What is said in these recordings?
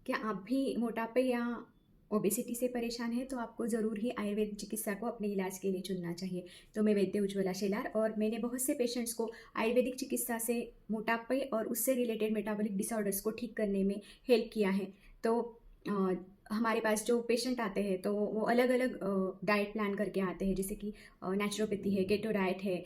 क्या आप भी मोटापे या ओबेसिटी से परेशान हैं तो आपको ज़रूर ही आयुर्वेद चिकित्सा को अपने इलाज के लिए चुनना चाहिए। तो मैं वैद्य उज्ज्वला शेलार और मैंने बहुत से पेशेंट्स को आयुर्वेदिक चिकित्सा से मोटापे और उससे रिलेटेड मेटाबॉलिक डिसऑर्डर्स को ठीक करने में हेल्प किया है। तो अ, हमारे पास जो पेशेंट आते हैं तो वो अलग अलग डाइट प्लान करके आते हैं, जैसे कि नेचुरोपैथी है, केटो डाइट है,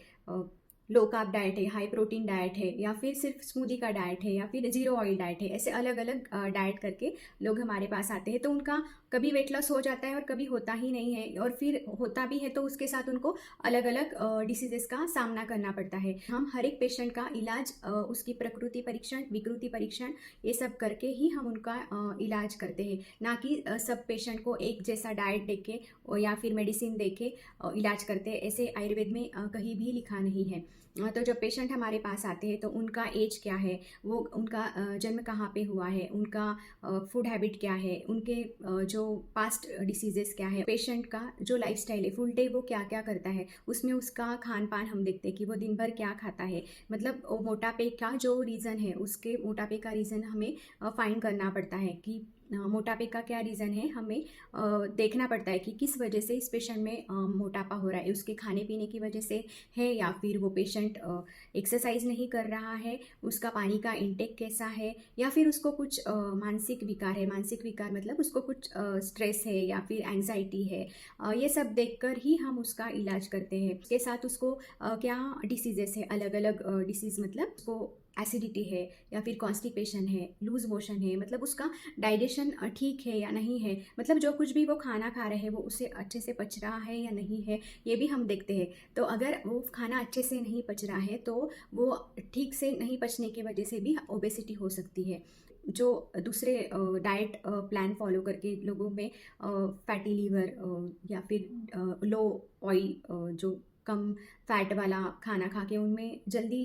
लो कार्ब डाइट है, हाई प्रोटीन डाइट है, या फिर सिर्फ स्मूदी का डाइट है, या फिर जीरो ऑयल डाइट है। ऐसे अलग अलग डाइट करके लोग हमारे पास आते हैं। तो उनका कभी वेट लॉस हो जाता है और कभी होता ही नहीं है, और फिर होता भी है तो उसके साथ उनको अलग अलग डिसीजेस का सामना करना पड़ता है। हम हर एक पेशेंट का इलाज उसकी प्रकृति परीक्षण, विकृति परीक्षण, ये सब करके ही हम उनका इलाज करते हैं, ना कि सब पेशेंट को एक जैसा डाइट देके या फिर मेडिसिन देके इलाज करते हैं। ऐसे आयुर्वेद में कहीं भी लिखा नहीं है। तो जब पेशेंट हमारे पास आते हैं तो उनका एज क्या है, वो उनका जन्म कहाँ पे हुआ है, उनका फूड हैबिट क्या है, उनके जो पास्ट डिसीजेस क्या है, पेशेंट का जो लाइफस्टाइल है, फुल डे वो क्या क्या करता है, उसमें उसका खान पान हम देखते हैं कि वो दिन भर क्या खाता है। मतलब वो मोटापे का जो रीज़न है, उसके मोटापे का रीज़न हमें फाइंड करना पड़ता है कि मोटापे का क्या रीज़न है। हमें देखना पड़ता है कि किस वजह से इस पेशेंट में मोटापा हो रहा है, उसके खाने पीने की वजह से है, या फिर वो पेशेंट एक्सरसाइज नहीं कर रहा है, उसका पानी का इंटेक कैसा है, या फिर उसको कुछ मानसिक विकार है। मानसिक विकार मतलब उसको कुछ स्ट्रेस है या फिर एंजाइटी है। ये सब देखकर ही हम उसका इलाज करते हैं। उसके साथ उसको क्या डिसीजेस है, अलग अलग डिसीज़, मतलब उसको एसिडिटी है या फिर कॉन्स्टिपेशन है, लूज मोशन है, मतलब उसका डाइजेशन ठीक है या नहीं है, मतलब जो कुछ भी वो खाना खा रहे हैं वो उसे अच्छे से पच रहा है या नहीं है, ये भी हम देखते हैं। तो अगर वो खाना अच्छे से नहीं पच रहा है तो वो ठीक से नहीं पचने की वजह से भी ओबेसिटी हो सकती है। जो दूसरे डाइट प्लान फॉलो करके लोगों में फैटी लीवर या फिर लो ऑयल, जो कम फैट वाला खाना खा के उनमें जल्दी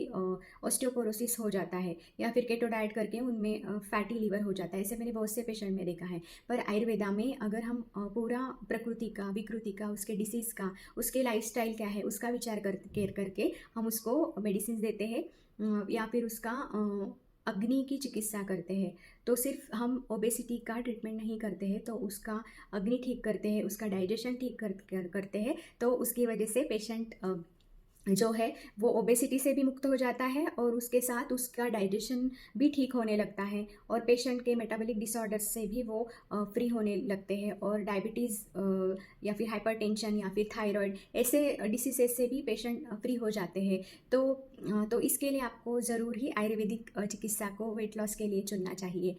ऑस्टियोपोरोसिस हो जाता है, या फिर केटो डाइट करके उनमें फैटी लीवर हो जाता है। ऐसे मैंने बहुत से पेशेंट में देखा है। पर आयुर्वेदा में अगर हम पूरा प्रकृति का, विकृति का, उसके डिसीज़ का, उसके लाइफस्टाइल क्या है, उसका विचार करके हम उसको मेडिसिन देते हैं, या फिर उसका अग्नि की चिकित्सा करते हैं। तो सिर्फ हम ओबेसिटी का ट्रीटमेंट नहीं करते हैं, तो उसका अग्नि ठीक करते हैं, उसका डाइजेशन ठीक करते हैं। तो उसकी वजह से पेशेंट जो है वो ओबेसिटी से भी मुक्त हो जाता है, और उसके साथ उसका डाइजेशन भी ठीक होने लगता है, और पेशेंट के मेटाबॉलिक डिसऑर्डर्स से भी वो फ्री होने लगते हैं, और डायबिटीज़ या फिर हाइपरटेंशन या फिर थायराइड, ऐसे डिसीजेस से भी पेशेंट फ्री हो जाते हैं। तो इसके लिए आपको ज़रूर ही आयुर्वेदिक चिकित्सा को वेट लॉस के लिए चुनना चाहिए।